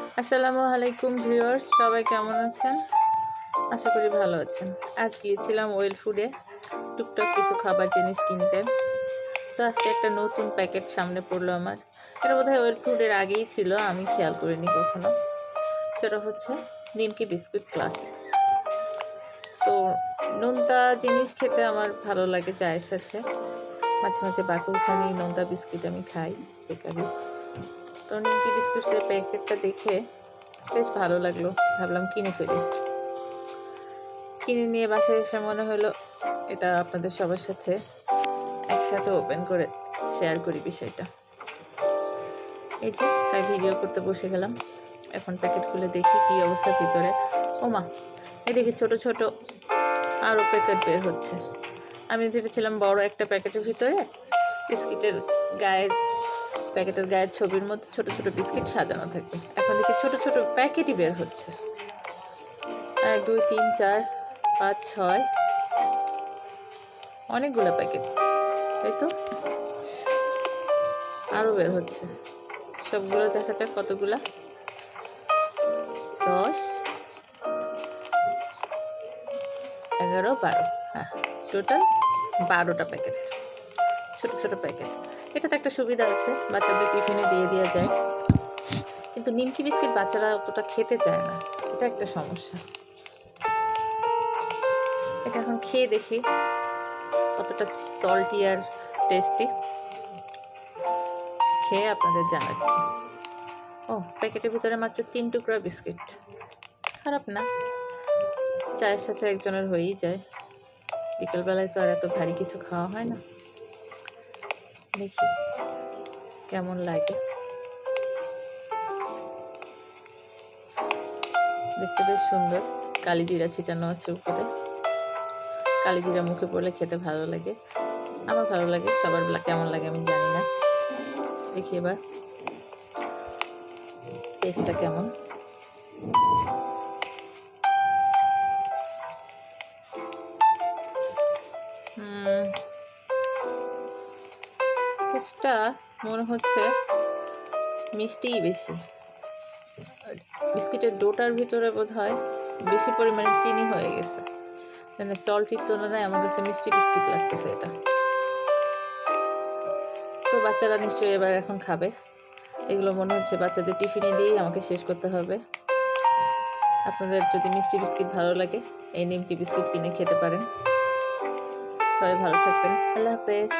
আসসালামু আলাইকুম ভিউয়ার্স, সবাই কেমন আছেন? আশা করি ভালো আছেন। আজ গিয়েছিলাম ওয়েল ফুডে টুকটাক কিছু খাবার জিনিস কিনতে। তো আজকে একটা নতুন প্যাকেট সামনে পড়লো আমার। এটা বোধহয় ওয়েল ফুডের আগেই ছিল, আমি খেয়াল করিনি কখনো। সেটা হচ্ছে নিমকি বিস্কুট ক্লাসিক্স। তো নোনতা জিনিস খেতে আমার ভালো লাগে চায়ের সাথে। মাঝে মাঝে বাকুরখানি নোনতা বিস্কিট আমি খাই বেকারি। তো নিমকি বিস্কুটের প্যাকেটটা দেখে বেশ ভালো লাগলো, ভাবলাম কিনে ফেলি। কিনে নিয়ে বাসায় এসে মনে হলো এটা আপনাদের সবার সাথে একসাথে ওপেন করে শেয়ার করি বিষয়টা। এই যে তাই ভিডিও করতে বসে গেলাম। এখন প্যাকেট খুলে দেখি কি অবস্থা ভিতরে। ওমা, এদিকে ছোট ছোট আরও প্যাকেট বের হচ্ছে। আমি ভেবেছিলাম বড় একটা প্যাকেটের ভিতরে বিস্কিটের গায়ের প্যাকেটের গায়ের ছবির মধ্যে ছোট ছোট বিস্কিট সাজানো থাকবে। এখন দেখি ছোট ছোট প্যাকেটই বের হচ্ছে। 1 2 3 4 5 6, অনেকগুলো প্যাকেট, তাই তো আরও বের হচ্ছে। সবগুলো দেখা যাক কতগুলা। 10 11 12, হ্যাঁ টোটাল 12টা প্যাকেট, ছোট ছোট প্যাকেট। এটাতে একটা সুবিধা আছে, বাচ্চাদের টিফিনে দিয়ে দেওয়া যায়। কিন্তু নিমকি বিস্কিট বাচ্চারা অতটা খেতে চায় না, এটা একটা সমস্যা। এটা এখন খেয়ে দেখি কতটা সল্টি আর টেস্টি, খেয়ে আপনাদের জানাচ্ছি। ও, প্যাকেটের ভিতরে মাত্র 3 টুকরা বিস্কিট, খারাপ না। চায়ের সাথে একজনের হয়েই যায়, বিকেলবেলায় তো আর এত ভারী কিছু খাওয়া হয় না। দেখি কেমন লাগে। দেখতে বেশ সুন্দর, কালিজিরা ছিটানো আছে উপরে। কালিজিরা মুখে পড়লে খেতে ভালো লাগে, আমার ভালো লাগে, সবার কেমন লাগে আমি জানি না। দেখি এবার টেস্টটা কেমন। টেস্টটা মনে হচ্ছে মিষ্টিই বেশি। বিস্কিটের ডোটার ভিতরে বোধহয় বেশি পরিমাণে চিনি হয়ে গেছে, মানে সল্টির তুলনায় আমার কাছে মিষ্টি বিস্কিট লাগতেছে এটা। তো বাচ্চারা নিশ্চয়ই এবার এখন খাবে। এগুলো মনে হচ্ছে বাচ্চাদের টিফিনে দিয়েই আমাকে শেষ করতে হবে। আপনাদের যদি মিষ্টি বিস্কিট ভালো লাগে, এই নিমকি বিস্কিট কিনে খেতে পারেন। সবাই ভালো থাকবেন, আল্লাহ হাফেজ।